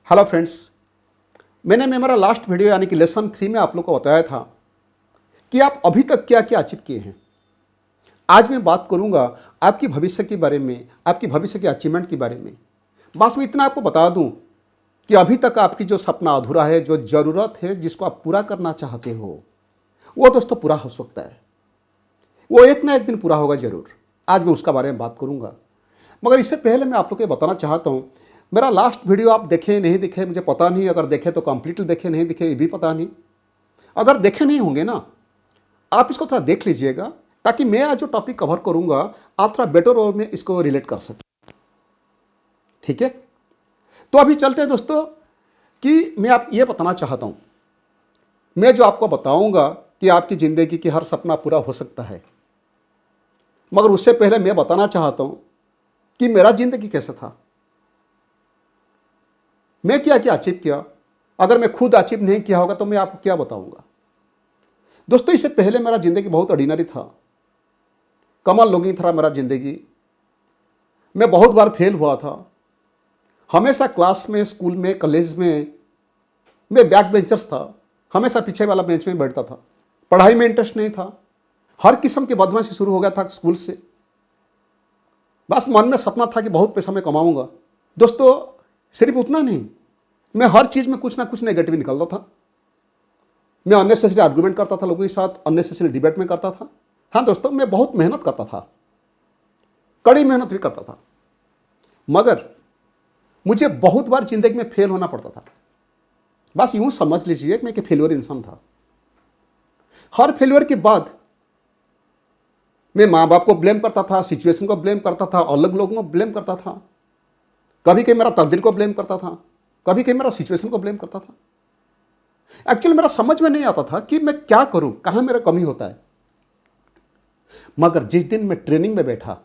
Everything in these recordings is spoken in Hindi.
हेलो फ्रेंड्स, मैंने मेरा लास्ट वीडियो यानी कि लेसन 3 में आप लोग को बताया था कि आप अभी तक क्या क्या अचीव किए हैं। आज मैं बात करूंगा आपकी भविष्य के बारे में, आपकी भविष्य के अचीवमेंट के बारे में। बस मैं इतना आपको बता दूं कि अभी तक आपकी जो सपना अधूरा है, जो ज़रूरत है, जिसको आप पूरा करना चाहते हो, वो दोस्तों पूरा हो सकता है। वो एक ना एक दिन पूरा होगा ज़रूर। आज मैं उसका बारे में बात करूंगा, मगर इससे पहले मैं आप लोग को बताना चाहता हूं, मेरा लास्ट वीडियो आप देखे नहीं दिखे मुझे पता नहीं। अगर देखे तो कंप्लीटली देखे, नहीं दिखे ये भी पता नहीं। अगर देखे नहीं होंगे ना, आप इसको थोड़ा देख लीजिएगा ताकि मैं आज जो टॉपिक कवर करूंगा आप थोड़ा बेटर वे में इसको रिलेट कर सकें। ठीक है, तो अभी चलते हैं दोस्तों कि मैं आप ये बताना चाहता हूं, मैं जो आपको बताऊंगा कि आपकी ज़िंदगी की हर सपना पूरा हो सकता है, मगर उससे पहले मैं बताना चाहता हूं कि मेरा ज़िंदगी कैसा था, मैं क्या क्या अचीव किया। अगर मैं खुद अचीव नहीं किया होगा तो मैं आपको क्या बताऊंगा। दोस्तों, इससे पहले मेरा ज़िंदगी बहुत ऑर्डिनरी था, कमल लोगी था मेरा ज़िंदगी। मैं बहुत बार फेल हुआ था, हमेशा क्लास में, स्कूल में, कॉलेज में मैं बैक बेंचर्स था, हमेशा पीछे वाला बेंच में बैठता था। पढ़ाई में इंटरेस्ट नहीं था, हर किस्म की बदमाशी शुरू हो गया था स्कूल से। बस मन में सपना था कि बहुत पैसा मैं कमाऊंगा। दोस्तों, सिर्फ उतना नहीं, मैं हर चीज़ में कुछ ना कुछ नेगेटिव निकलता था। मैं अननेसेसरी आर्गुमेंट करता था लोगों के साथ, अननेसेसरी डिबेट में करता था। हाँ दोस्तों, मैं बहुत मेहनत करता था, कड़ी मेहनत भी करता था, मगर मुझे बहुत बार जिंदगी में फेल होना पड़ता था। बस यूं समझ लीजिए कि मैं एक फेल्योर इंसान था। हर फेल्योर के बाद मैं माँ बाप को ब्लेम करता था, सिचुएशन को ब्लेम करता था, अलग लोगों को ब्लेम करता था, कभी कभी मेरा तकदीर को ब्लेम करता था, कभी कभी मेरा सिचुएशन को ब्लेम करता था। एक्चुअली मेरा समझ में नहीं आता था कि मैं क्या करूं, कहां मेरा कमी होता है। मगर जिस दिन मैं ट्रेनिंग में बैठा,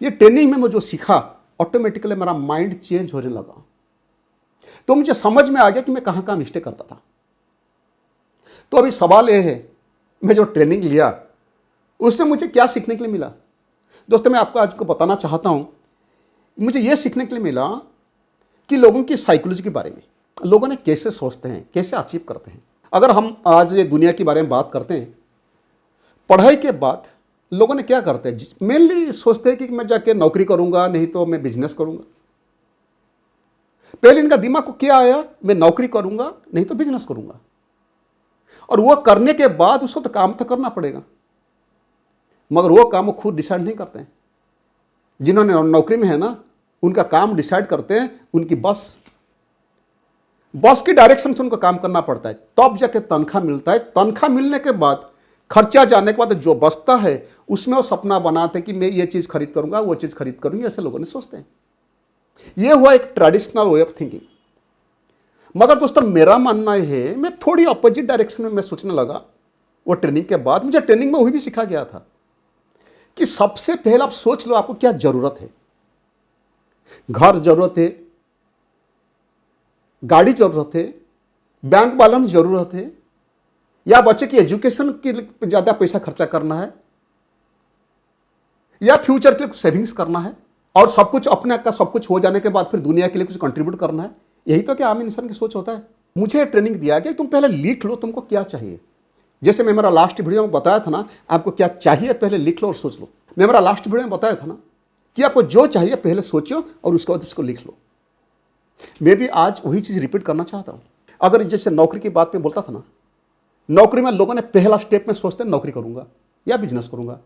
ये ट्रेनिंग में मैं जो सीखा, ऑटोमेटिकली मेरा माइंड चेंज होने लगा। तो मुझे समझ में आ गया कि मैं कहां कहां मिस्टेक करता था। तो अभी सवाल यह है, मैं जो ट्रेनिंग लिया उससे मुझे क्या सीखने के लिए मिला। दोस्तों, मैं आपको आज को बताना चाहता हूं, मुझे यह सीखने के लिए मिला कि लोगों की साइकोलॉजी के बारे में, लोगों ने कैसे सोचते हैं, कैसे अचीव करते हैं। अगर हम आज ये दुनिया के बारे में बात करते हैं, पढ़ाई के बाद लोगों ने क्या करते हैं, मेनली सोचते हैं कि मैं जाके नौकरी करूंगा, नहीं तो मैं बिजनेस करूंगा। पहले इनका दिमाग को क्या आया, मैं नौकरी करूंगा, नहीं तो बिजनेस करूंगा। और वो करने के बाद उसको तो काम तो करना पड़ेगा, मगर वो काम वो खुद डिसाइड नहीं करते हैं। जिन्होंने नौकरी में है ना, उनका काम डिसाइड करते हैं उनकी बॉस की डायरेक्शन से उनको काम करना पड़ता है, तब जाके तनख्वाह मिलता है। तनख्वाह मिलने के बाद, खर्चा जाने के बाद जो बचता है उसमें वो सपना बनाते हैं कि मैं ये चीज़ खरीद करूंगा, वो चीज़ खरीद करूंगी। ऐसे लोगों ने सोचते हैं। ये हुआ एक ट्रेडिशनल वे ऑफ थिंकिंग। मगर दोस्तों, मेरा मानना है, मैं थोड़ी अपोजिट डायरेक्शन में मैं सोचने लगा। वो ट्रेनिंग के बाद मुझे ट्रेनिंग में वही भी सिखा गया था कि सबसे पहले आप सोच लो आपको क्या जरूरत है। घर जरूरत है, गाड़ी जरूरत है, बैंक बैलेंस जरूरत है, या बच्चे की एजुकेशन के लिए ज्यादा पैसा खर्चा करना है, या फ्यूचर के लिए कुछ सेविंग्स करना है, और सब कुछ अपने का सब कुछ हो जाने के बाद फिर दुनिया के लिए कुछ कंट्रीब्यूट करना है। यही तो क्या आम इंसान की सोच होता है। मुझे ट्रेनिंग दिया गया तुम पहले लिख लो तुमको क्या चाहिए। जैसे मैं मेरा लास्ट वीडियो में बताया था ना, आपको क्या चाहिए पहले लिख लो और सोच लो। मैं मेरा लास्ट वीडियो में बताया था ना कि आपको जो चाहिए पहले सोचो और उसके बाद उसको लिख लो। मैं भी आज वही चीज़ रिपीट करना चाहता हूँ। अगर जैसे नौकरी की बात में बोलता था ना, नौकरी में लोगों ने पहला स्टेप में सोचते हैं नौकरी करूंगा या बिजनेस करूंगा,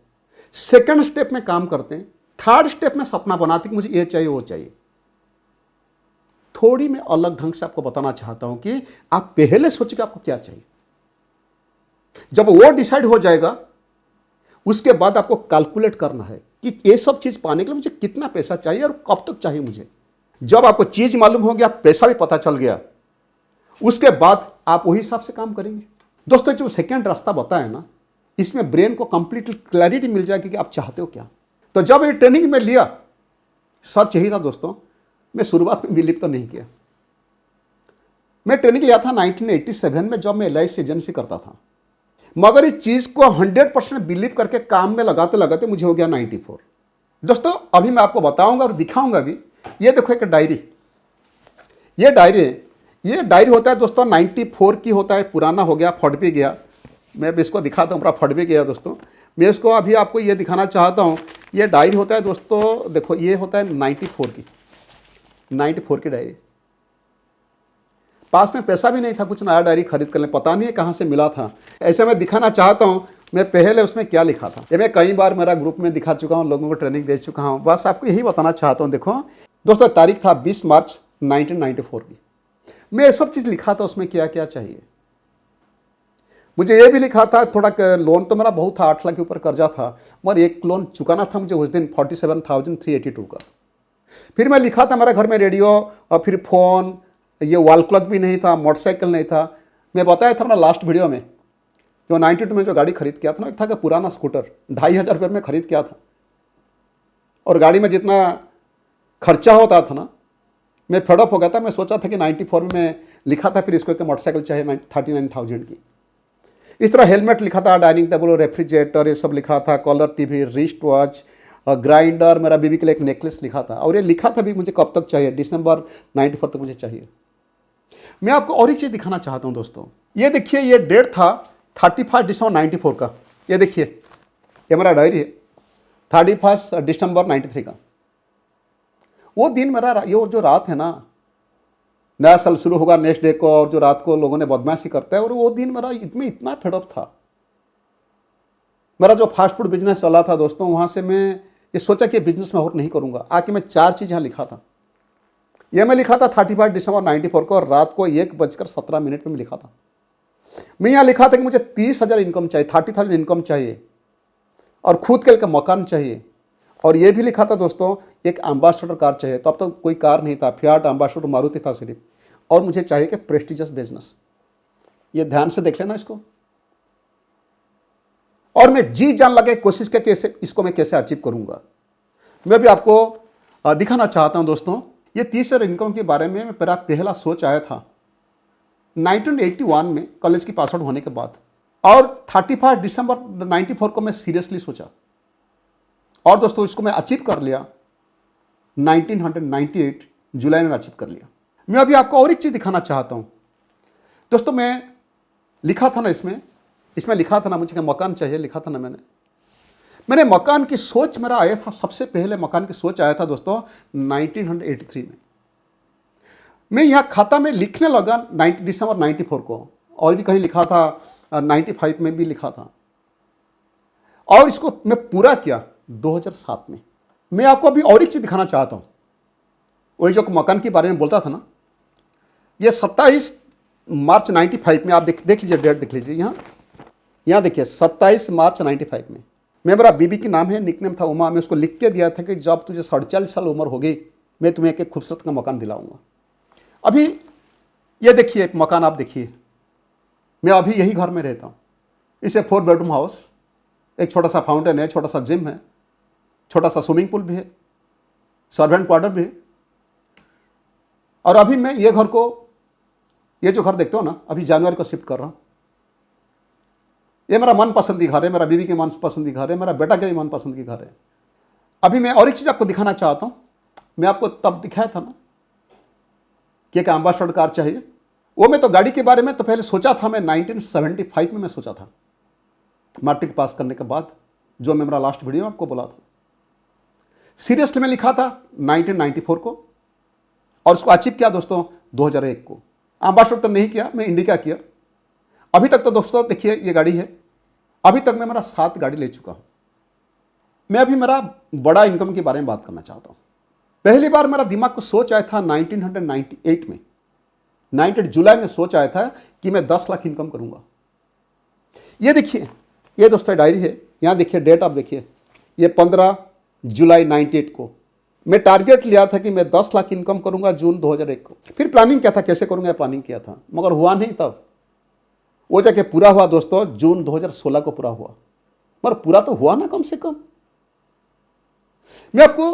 सेकंड स्टेप में काम करते हैं, थर्ड स्टेप में सपना बनाते हैं कि मुझे ये चाहिए वो चाहिए। थोड़ी मैं अलग ढंग से आपको बताना चाहता हूं कि आप पहले सोचिए आपको क्या चाहिए। जब वो डिसाइड हो जाएगा, उसके बाद आपको कैलकुलेट करना है कि ये सब चीज पाने के लिए मुझे कितना पैसा चाहिए और कब तक चाहिए मुझे। जब आपको चीज मालूम हो गया, पैसा भी पता चल गया, उसके बाद आप वही हिसाब से काम करेंगे। दोस्तों, जो सेकेंड रास्ता बताया ना, इसमें ब्रेन को कंप्लीट क्लैरिटी मिल जाएगी कि आप चाहते हो क्या। तो जब ये ट्रेनिंग में लिया, सच यही था दोस्तों, मैं शुरुआत में बिलीव तो नहीं किया। मैं ट्रेनिंग लिया था 1987 में, जब मैं LIC एजेंसी करता था, मगर इस चीज को 100% बिलीव करके काम में लगाते लगाते मुझे हो गया 94। दोस्तों, अभी मैं आपको बताऊंगा और दिखाऊंगा भी। ये देखो एक डायरी, ये डायरी है, ये डायरी होता है दोस्तों 94 की होता है, पुराना हो गया, फट भी गया। मैं भी इसको दिखाता हूँ, पूरा फट भी गया दोस्तों। मैं इसको अभी आपको ये दिखाना चाहता हूँ। ये डायरी होता है दोस्तों, देखो ये होता है 94 की डायरी। पास में पैसा भी नहीं था कुछ नया डायरी खरीद कर ले, पता नहीं है कहाँ से मिला था। ऐसे मैं दिखाना चाहता हूँ मैं पहले उसमें क्या लिखा था। ये मैं कई बार मेरा ग्रुप में दिखा चुका हूँ, लोगों को ट्रेनिंग दे चुका हूँ। बस आपको यही बताना चाहता हूँ। देखो दोस्तों, तारीख था 20 मार्च 1994 की। मैं ये सब चीज़ लिखा था, उसमें क्या क्या चाहिए। मुझे ये भी लिखा था, थोड़ा लोन तो मेरा बहुत था, 8 लाख के ऊपर कर्जा था, मगर एक लोन चुकाना था मुझे उस दिन 47,382 का। फिर मैं लिखा था मेरा घर में रेडियो और फिर फ़ोन, ये वॉल क्लॉक भी नहीं था, मोटरसाइकिल नहीं था। मैं बताया था मेरा लास्ट वीडियो में, जो 92 में जो गाड़ी खरीद किया था ना, एक था कि पुराना स्कूटर 2,500 रुपये में खरीद किया था। और गाड़ी में जितना खर्चा होता था ना, मैं फेडअप हो गया था। मैं सोचा था कि 94 में लिखा था, फिर इसको एक मोटरसाइकिल चाहिए 39,000 की। इस तरह हेलमेट लिखा था, डाइनिंग टेबल, रेफ्रिजरेटर, ये सब लिखा था, collar TV, wrist watch, grinder, मेरा बीबी के लिए एक नेकलेस लिखा था। और ये लिखा था भी मुझे कब तक चाहिए, दिसंबर 94 तक मुझे चाहिए। मैं आपको और एक चीज़ दिखाना चाहता हूँ दोस्तों। ये देखिए, ये डेट था 31 दिसंबर 94 का। ये देखिए, ये मेरा डायरी है, 31 दिसंबर 93 का। वो दिन मेरा, ये जो रात है ना, नया साल शुरू होगा नेक्स्ट डे को, और जो रात को लोगों ने बदमाशी करता है, और वो दिन मेरा इसमें इतना फेडअप था। मेरा जो फास्ट फूड बिजनेस चला था दोस्तों, वहाँ से मैं ये सोचा कि बिजनेस में और नहीं करूँगा। आके मैं 4 चीज़ यहाँ लिखा था। ये मैं लिखा था 31 दिसंबर 94 को, और रात को 1:17 में मैं लिखा था। मैं यहाँ लिखा था कि मुझे 30,000 इनकम चाहिए, 30,000 इनकम चाहिए, और खुद के लिए मकान चाहिए। और ये भी लिखा था दोस्तों, एक एम्बेसडर कार चाहिए। तब तो कोई कार नहीं था, फियाट, एम्बेसडर, मारुति था सिर्फ। और मुझे चाहिए कि प्रेस्टिजियस बिजनेस। ये ध्यान से देख लेना इसको। और मैं जी जान लगे कोशिश करके इसको मैं कैसे अचीव करूंगा। मैं भी आपको दिखाना चाहता हूं दोस्तों। ये 30,000 इनकम के बारे में मेरा पहला सोच आया था 1981 में, कॉलेज की पास आउट होने के बाद। और 31 दिसंबर 94 को मैं सीरियसली सोचा, और दोस्तों इसको मैं अचीव कर लिया। 1998 जुलाई में अचीव कर लिया। मैं अभी आपको और एक चीज़ दिखाना चाहता हूँ दोस्तों। मैं लिखा था ना, इसमें लिखा था ना मुझे मकान चाहिए, लिखा था ना मैंने मकान की सोच मेरा आया था, सबसे पहले मकान की सोच आया था दोस्तों 1983 में। मैं यहाँ खाता में लिखने लगा 9 दिसंबर 94 को, और भी कहीं लिखा था 95 में भी लिखा था, और इसको मैं पूरा किया 2007 में। मैं आपको अभी और एक चीज़ दिखाना चाहता हूँ। वही जो मकान के बारे में बोलता था ना, ये 27 मार्च 95 में, आप देख लीजिए, डेट देख लीजिए। यहाँ देखिए 27 मार्च 95 में। मैं, मेरा बीबी की नाम है, निकनेम था उमा। मैं उसको लिख के दिया था कि जब तुझे 47 साल उम्र हो गई, मैं तुम्हें एक खूबसूरत का मकान दिलाऊंगा। अभी ये देखिए, एक मकान आप देखिए। मैं अभी यही घर में रहता हूँ। इसे 4 बेडरूम हाउस, एक छोटा सा फाउंटेन है, छोटा सा जिम है, छोटा सा स्विमिंग पूल भी है, सर्वेंट क्वार्टर भी है। और अभी मैं ये घर को, ये जो घर देखते हो ना, अभी जनवरी को शिफ्ट कर रहा हूँ। ये मेरा मनपसंद की घर है, मेरा बीवी के मनपसंद की घर है, मेरा बेटा के भी मनपसंद की घर है। अभी मैं और एक चीज़ आपको दिखाना चाहता हूँ। मैं आपको तब दिखाया था ना कि एक एम्बेसडर कार चाहिए। वो मैं तो गाड़ी के बारे में तो पहले सोचा था, मैं 1975 में मैं सोचा था, मैट्रिक पास करने के बाद, जो मैं मेरा लास्ट वीडियो आपको बोला था। सीरियसली मैं लिखा था 1994 को, और उसको अचीव किया दोस्तों 2001 को। एम्बेसडर तो नहीं किया, मैं इंडिका किया। अभी तक तो दोस्तों देखिए, ये गाड़ी है, अभी तक मैं मेरा 7 गाड़ी ले चुका हूं। मैं अभी मेरा बड़ा इनकम के बारे में बात करना चाहता हूं। पहली बार मेरा दिमाग को सोच आया था 1998 में, 98 जुलाई में सोच आया था कि मैं 10 लाख इनकम करूंगा। ये देखिए, ये दोस्तों डायरी है, यहां देखिए डेट आप देखिए, ये 15 जुलाई 98 को मैं टारगेट लिया था कि मैं 10 लाख इनकम करूंगा जून 2001 को। फिर प्लानिंग क्या था, कैसे करूंगा, प्लानिंग किया था, मगर हुआ नहीं। तब वो जाके पूरा हुआ दोस्तों जून 2016 को पूरा हुआ, मगर पूरा तो हुआ ना कम से कम। मैं आपको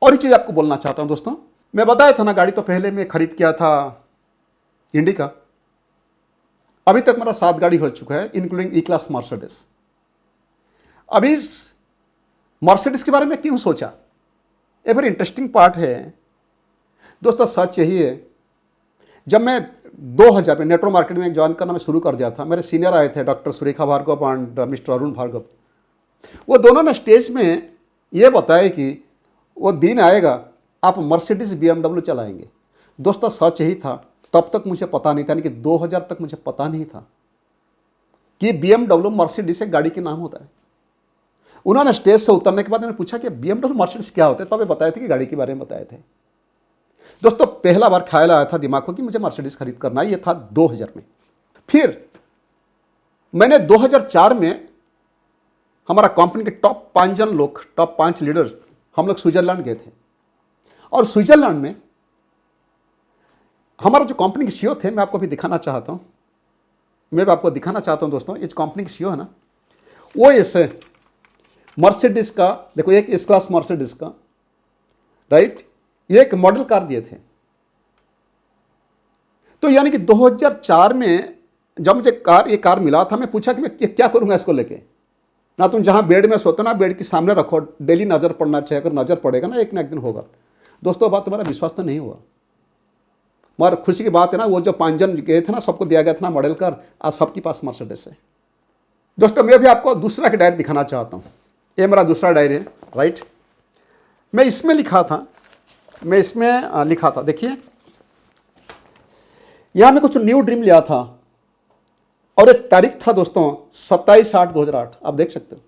और एक चीज आपको बोलना चाहता हूं दोस्तों। मैं बताया था ना, गाड़ी तो पहले मैं खरीद किया था इंडिका। अभी तक मेरा 7 गाड़ी हो चुका है, इंक्लूडिंग ई क्लास मर्सिडीज। अभी इस मर्सिडीज के बारे में क्यों सोचा, ये वेरी इंटरेस्टिंग पार्ट है दोस्तों सच यही है, जब मैं 2000 में नेटवर्क मार्केटिंग में ज्वाइन करना मैं शुरू कर दिया था, मेरे सीनियर आए थे doctor Surekha Bhargava and mister Arun Bhargava. वो दोनों ने स्टेज में ये बताया कि वो दिन आएगा आप मर्सिडीज BMW चलाएंगे। दोस्तों सच यही था, तब तक मुझे पता नहीं था, यानी कि 2000 तक मुझे पता नहीं था कि BMW मर्सिडीज से गाड़ी के नाम होता है। उन्होंने स्टेज से उतरने के बाद मैंने पूछा कि BMW मर्सिडीज क्या होता है, तब वे बताए थे कि गाड़ी के बारे में बताए थे। दोस्तों पहला बार ख्याल आया था दिमाग को कि मुझे मर्सिडीज खरीद करना है, ये था 2000 में। फिर मैंने 2004 में हमारा कंपनी के टॉप 5 जन लोग, टॉप 5 लीडर, हम लोग स्विट्जरलैंड गए थे। और स्विट्जरलैंड में हमारा जो कंपनी के सीईओ थे, मैं आपको भी दिखाना चाहता हूं, मैं भी आपको दिखाना चाहता हूं दोस्तों, इस कंपनी के सीईओ है ना, वो ऐसे मर्सिडीज का, देखो एक एस क्लास मर्सिडीज का, राइट, ये एक मॉडल कार दिए थे। तो यानी कि 2004 में जब मुझे ये कार मिला था, मैं पूछा कि मैं क्या करूंगा इसको लेके। ना तुम जहां बेड में सोते ना, बेड के सामने रखो, डेली नजर पड़ना चाहिए, अगर नजर पड़ेगा ना एक दिन होगा। दोस्तों बात तुम्हारा विश्वास तो नहीं हुआ, मगर खुशी की बात है ना, वो जो 5 जन गए थे ना, सबको दिया गया था ना मॉडल कार, आज सबके पास मर्सिडीज है। दोस्तों मैं भी आपको दूसरा का डायरी दिखाना चाहता हूँ, ये मेरा दूसरा डायरी है, राइट। मैं इसमें लिखा था, देखिए यहां मैं कुछ न्यू ड्रीम लिया था, और एक तारीख था दोस्तों 27/8/2008, आप देख सकते हो।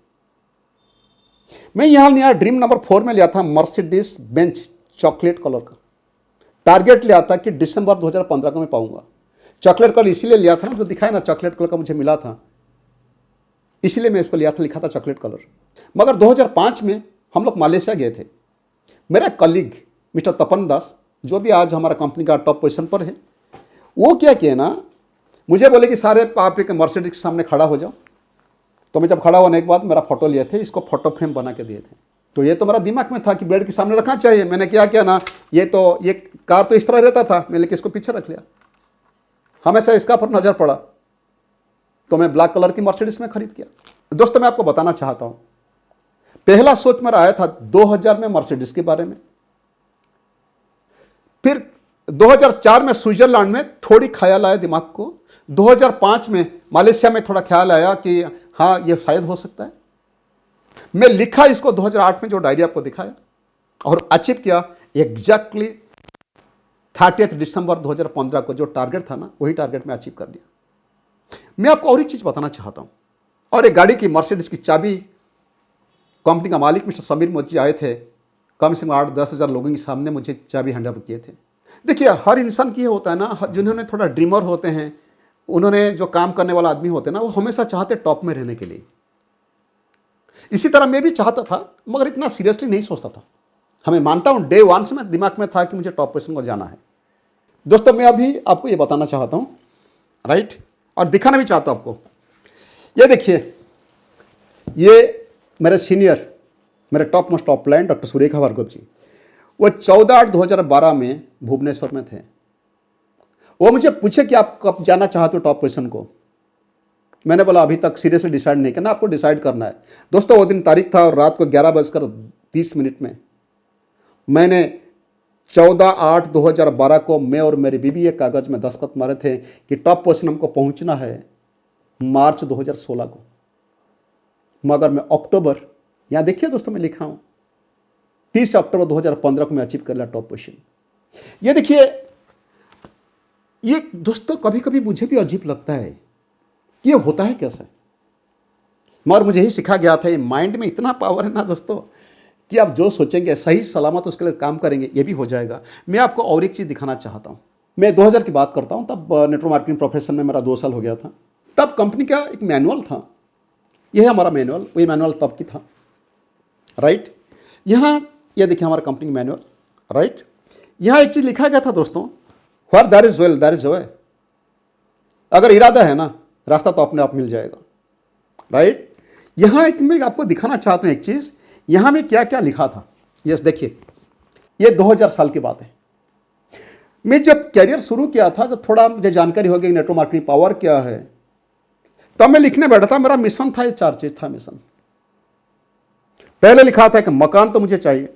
मैं यहां नया ड्रीम नंबर 4 में लिया था मर्सिडीज बेंच चॉकलेट कलर का। टारगेट लिया था कि दिसंबर 2015 को मैं पाऊंगा। चॉकलेट कलर इसीलिए लिया था ना, जो दिखाया ना चॉकलेट कलर का मुझे मिला था, इसीलिए मैं इसको लिया था, लिखा था चॉकलेट कलर। मगर 2005 में हम लोग मलेशिया गए थे। मेरा कलीग मिस्टर तपन दास, जो भी आज हमारा कंपनी का टॉप पोजीशन पर है, वो क्या किया ना, मुझे बोले कि सारे आप एक मर्सिडीज के सामने खड़ा हो जाओ। तो मैं जब खड़ा होने के बाद मेरा फोटो लिए थे, इसको फोटो फ्रेम बना के दिए थे। तो ये तो मेरा दिमाग में था कि बेड के सामने रखना चाहिए। मैंने क्या किया ना, ये कार तो इस तरह रहता था, मैंने लेके इसको पीछे रख लिया। हमेशा इसका पर नजर पड़ा तो मैं ब्लैक कलर की मर्सिडीज में खरीद किया। दोस्तों मैं आपको बताना चाहता हूं, पहला सोच मेरा आया था 2000 में मर्सिडीज के बारे में। फिर 2004 में स्विट्जरलैंड में थोड़ी ख्याल आया दिमाग को। 2005 में मलेशिया में थोड़ा ख्याल आया कि हाँ ये शायद हो सकता है। मैं लिखा इसको 2008 में, जो डायरी आपको दिखाया, और अचीव किया एग्जैक्टली 30 दिसंबर 2015 को। जो टारगेट था ना, वही टारगेट मैं अचीव कर लिया। मैं आपको और एक चीज बताना चाहता हूं, और एक गाड़ी की मर्सिडीज की चाबी कंपनी का मालिक मिस्टर समीर मोदी आए थे, कम से कम 8-10 हज़ार लोगों के सामने मुझे चाबी हैंड ओवर किए थे। देखिए हर इंसान की ये होता है ना, जिन्होंने थोड़ा ड्रीमर होते हैं, उन्होंने जो काम करने वाला आदमी होते हैं ना, वो हमेशा चाहते टॉप में रहने के लिए। इसी तरह मैं भी चाहता था, मगर इतना सीरियसली नहीं सोचता था। हमें मानता हूं डे 1 से मैं दिमाग में था कि मुझे टॉप पोजीशन को जाना है। दोस्तों मैं अभी आपको ये बताना चाहता हूं, राइट, और दिखाना भी चाहता हूं आपको। ये देखिए, ये मेरे सीनियर, मेरे top most top line doctor Surekha Bhargava ji, वो 14/8/2012 में भुवनेश्वर में थे। वो मुझे पूछे कि आप कब जाना चाहते हो टॉप पोजीशन को। मैंने बोला अभी तक सीरियसली डिसाइड नहीं करना, आपको डिसाइड करना है। दोस्तों वो दिन तारीख था, और रात को 11:30 में मैंने 14/8/2012 को मैं और मेरी बीबी एक कागज में दस्तखत मारे थे कि टॉप पोजीशन हमको पहुंचना है मार्च 2016 को। मगर मैं अक्टूबर, यहां देखिए दोस्तों मैं लिखा हूं, 30 अक्टूबर 2015 को मैं अचीव कर लिया टॉप पोजीशन। ये देखिए, ये दोस्तों कभी कभी मुझे भी अजीब लगता है कि ये होता है कैसे, मगर मुझे ही सिखा गया था, ये माइंड में इतना पावर है ना दोस्तों, कि आप जो सोचेंगे सही सलामत उसके लिए काम करेंगे, ये भी हो जाएगा। मैं आपको और एक चीज़ दिखाना चाहता हूँ। मैं 2000 की बात करता हूँ, तब नेटवर्क मार्केटिंग प्रोफेशन में मेरा 2 साल हो गया था। तब कंपनी का एक मैनुअल था, यह है हमारा मैनुअल, वही मैनुअल तब की था, राइट। यहाँ यह देखिए हमारा कंपनी मैनुअल, राइट। यहाँ एक चीज़ लिखा गया था दोस्तों, where there is will there is way. अगर इरादा है ना, रास्ता तो अपने आप मिल जाएगा, राइट। यहाँ एक मैं आपको दिखाना चाहता हूँ एक चीज़, यहाँ में क्या क्या लिखा था। यस देखिए, ये 2000 साल की बात है। मैं जब कैरियर शुरू किया था, जब थोड़ा मुझे जानकारी हो गई नेटवर्क मार्केटिंग पावर क्या है, तब मैं लिखने बैठा था। मेरा मिशन था, ये 4 चीज था मिशन। पहले लिखा था कि मकान तो मुझे चाहिए,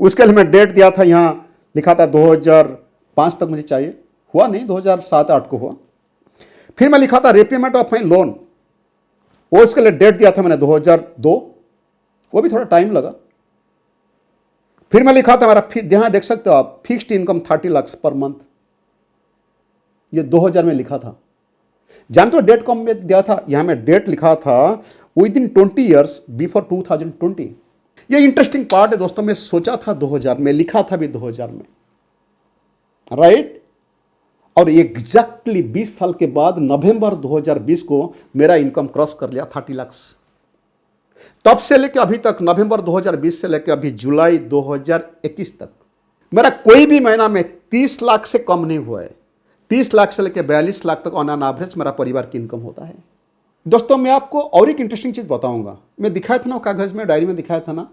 उसके लिए मैं डेट दिया था, यहाँ लिखा था 2005 तक मुझे चाहिए, हुआ नहीं, 2007-8 को हुआ। फिर मैं लिखा था रिपेमेंट ऑफ माई लोन, वो इसके लिए डेट दिया था मैंने 2002, वो भी थोड़ा टाइम लगा। फिर मैं लिखा था मेरा, जहां देख सकते हो आप, fixed income 30 lakh per month, ये 2000 में लिखा था। जानते हो डेट कम में दिया था, यहां मैं डेट लिखा था विद इन 20 ईयर्स बिफोर 2020। ये इंटरेस्टिंग पार्ट है दोस्तों, मैं सोचा था 2000 में, लिखा था भी 2000 में, राइट। और एग्जैक्टली 20 साल के बाद नवंबर 2020 को मेरा इनकम क्रॉस कर लिया 30 लाख। तब से लेकर अभी तक, नवंबर 2020 से लेकर अभी जुलाई 2021 तक, मेरा कोई भी महीना में 30 लाख से कम नहीं हुआ है। 30 लाख से लेकर 42 लाख तक ऑन एन एवरेज मेरा परिवार की इनकम होता है। दोस्तों मैं आपको और एक इंटरेस्टिंग चीज़ बताऊंगा। मैं दिखाया था ना कागज में, डायरी में दिखाया था ना,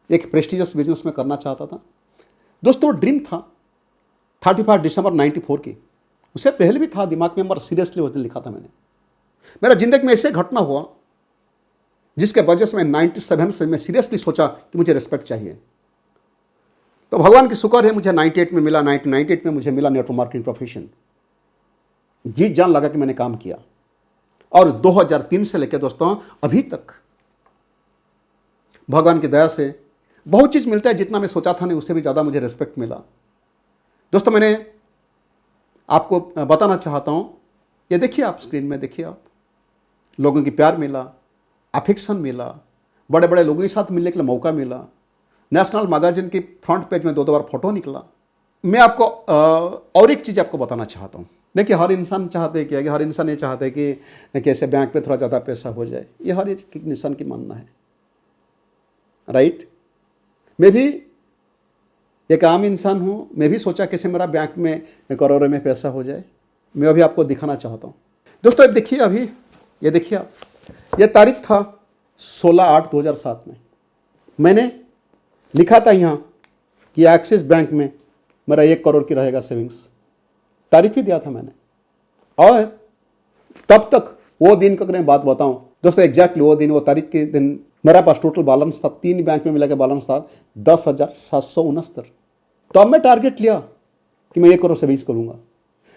एक प्रेस्टिजियस बिजनेस में करना चाहता था दोस्तों। ड्रीम था 31 दिसंबर 94 की, उससे पहले भी था दिमाग में, मगर सीरियसली उस दिन लिखा था मैंने। मेरा जिंदगी में ऐसे घटना हुआ जिसके वजह से मैं 97 से मैं सीरियसली सोचा कि मुझे रिस्पेक्ट चाहिए। तो भगवान की शुक्र है, मुझे 98 में मिला, 1998 में मुझे मिला नेटवर्क मार्केटिंग प्रोफेशन। जी जान लगा कि मैंने काम किया, और 2003 से लेकर दोस्तों अभी तक भगवान की दया से बहुत चीज़ मिलता है। जितना मैं सोचा था नहीं, उससे भी ज़्यादा मुझे रिस्पेक्ट मिला। दोस्तों मैंने आपको बताना चाहता हूँ, ये देखिए आप स्क्रीन में, देखिए आप, लोगों की प्यार मिला, अफेक्शन मिला, बड़े बड़े लोगों के साथ मिलने के लिए मौका मिला, नेशनल मैगजीन की फ्रंट पेज में 2 बार फोटो निकला। मैं आपको और एक चीज़ आपको बताना चाहता हूँ। देखिए हर इंसान चाहते हैं कि, हर इंसान ये चाहते हैं कि कैसे बैंक में थोड़ा ज़्यादा पैसा हो जाए, ये हर एक इंसान की मानना है, राइट। मैं भी एक आम इंसान हूँ, मैं भी सोचा कैसे मेरा बैंक में करोड़ों में पैसा हो जाए। मैं अभी आपको दिखाना चाहता हूँ दोस्तों। अब देखिए, अभी ये देखिए आप, ये तारीख था 16/8/2007 में। मैंने लिखा था यहाँ कि एक्सिस बैंक में मेरा 1 करोड़ की रहेगा सेविंग्स, तारीख भी दिया था मैंने। और तब तक वो दिन का अगर मैं बात बताऊं दोस्तों, एग्जैक्टली वो दिन, वो तारीख के दिन मेरा पास टोटल बैलेंस था, 3 बैंक में मिला के बैलेंस था 10,769। तो अब मैं टारगेट लिया कि मैं 1 करोड़ सेविंग्स करूंगा।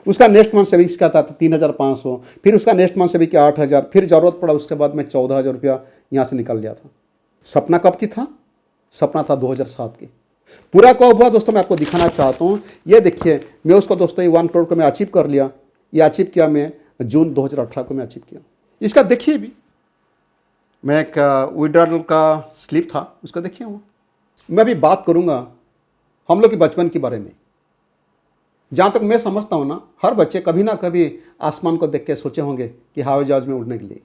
उसका नेक्स्ट मंथ सेविंग्स क्या था 3,500, फिर उसका नेक्स्ट मंथ सेविंग क्या 8,000, फिर ज़रूरत पड़ा उसके बाद मैं 14,000 रुपया यहाँ से निकल लिया था। सपना कब की था? सपना था 2007 की। पूरा कब हुआ दोस्तों, मैं आपको दिखाना चाहता हूँ। ये देखिए, मैं उसको दोस्तों ये 1 करोड़ को मैं अचीव कर लिया। ये अचीव किया मैं जून 2018 को मैं अचीव किया। इसका देखिए भी, मैं एक विड्रॉल का स्लिप था, उसका देखिए वो। मैं अभी बात करूँगा हम लोग के बचपन के बारे में। जहाँ तक मैं समझता हूँ ना, हर बच्चे कभी ना कभी आसमान को देख के सोचे होंगे कि हवाई जहाज में उड़ने के लिए।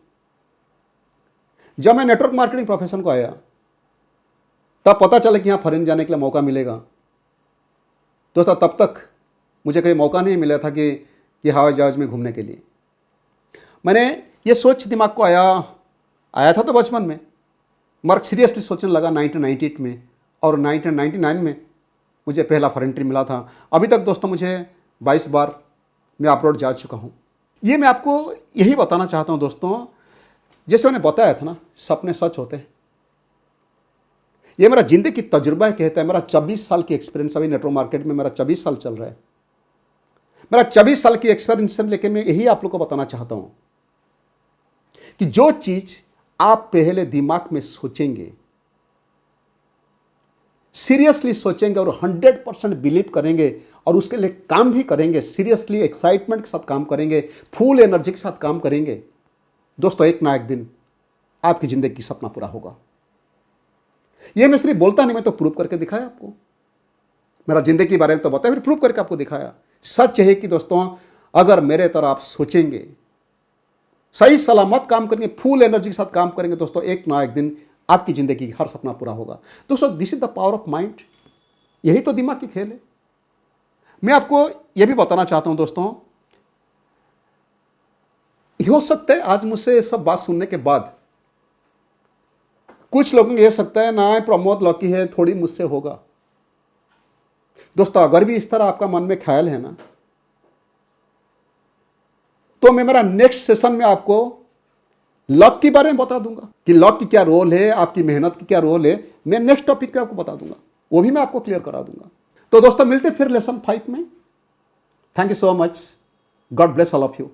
जब मैं नेटवर्क मार्केटिंग प्रोफेशन को आया तब पता चला कि यहाँ फॉरेन जाने के लिए मौका मिलेगा। दोस्तों तब तक मुझे कहीं मौका नहीं मिला था कि हवाई जहाज में घूमने के लिए। मैंने ये सोच दिमाग को आया था तो बचपन में, मगर सीरियसली सोचने लगा 1998 में, और 1999 में मुझे पहला फॉरेन ट्रिप मिला था। अभी तक दोस्तों मुझे 22 बार मैं अब्रॉड जा चुका हूँ। ये मैं आपको यही बताना चाहता हूँ दोस्तों, जैसे मैंने बताया था ना, सपने सच होते हैं। ये मेरा जिंदगी की तजुर्बा है, कहता है। मेरा 24 साल की एक्सपीरियंस, अभी नेटवर्क मार्केट में मेरा 24 साल चल रहा है। मेरा 24 साल की एक्सपीरियंस लेके मैं यही आप लोग को बताना चाहता हूँ कि जो चीज़ आप पहले दिमाग में सोचेंगे, सीरियसली सोचेंगे और 100% बिलीव करेंगे और उसके लिए काम भी करेंगे, सीरियसली एक्साइटमेंट के साथ काम करेंगे, फुल एनर्जी के साथ काम करेंगे, दोस्तों एक ना एक दिन आपकी ज़िंदगी की सपना पूरा होगा। ये मैं सिर्फ बोलता नहीं, मैं तो प्रूव करके दिखाया आपको। मेरा ज़िंदगी के बारे में तो बताया, फिर प्रूव करके आपको दिखाया। सच है कि दोस्तों अगर मेरे तरह आप सोचेंगे, सही सलामत काम करेंगे, फुल एनर्जी के साथ काम करेंगे, दोस्तों एक ना एक दिन आपकी ज़िंदगी की हर सपना पूरा होगा। दोस्तों this is the power of mind, यही तो दिमाग की खेल है। मैं आपको यह भी बताना चाहता हूं दोस्तों, हो सकता है आज मुझसे सब बात सुनने के बाद कुछ लोगों को यह सकता है ना प्रमोद लकी है, थोड़ी मुझसे होगा। दोस्तों अगर भी इस तरह आपका मन में ख्याल है ना, तो मैं मेरा नेक्स्ट सेशन में आपको लक के बारे में बता दूंगा कि लक की क्या रोल है, आपकी मेहनत की क्या रोल है। मैं नेक्स्ट टॉपिक पे आपको बता दूंगा। वो भी मैं आपको क्लियर करा दूंगा। तो दोस्तों मिलते फिर लेसन 5 में। Thank you so much. God bless all of you.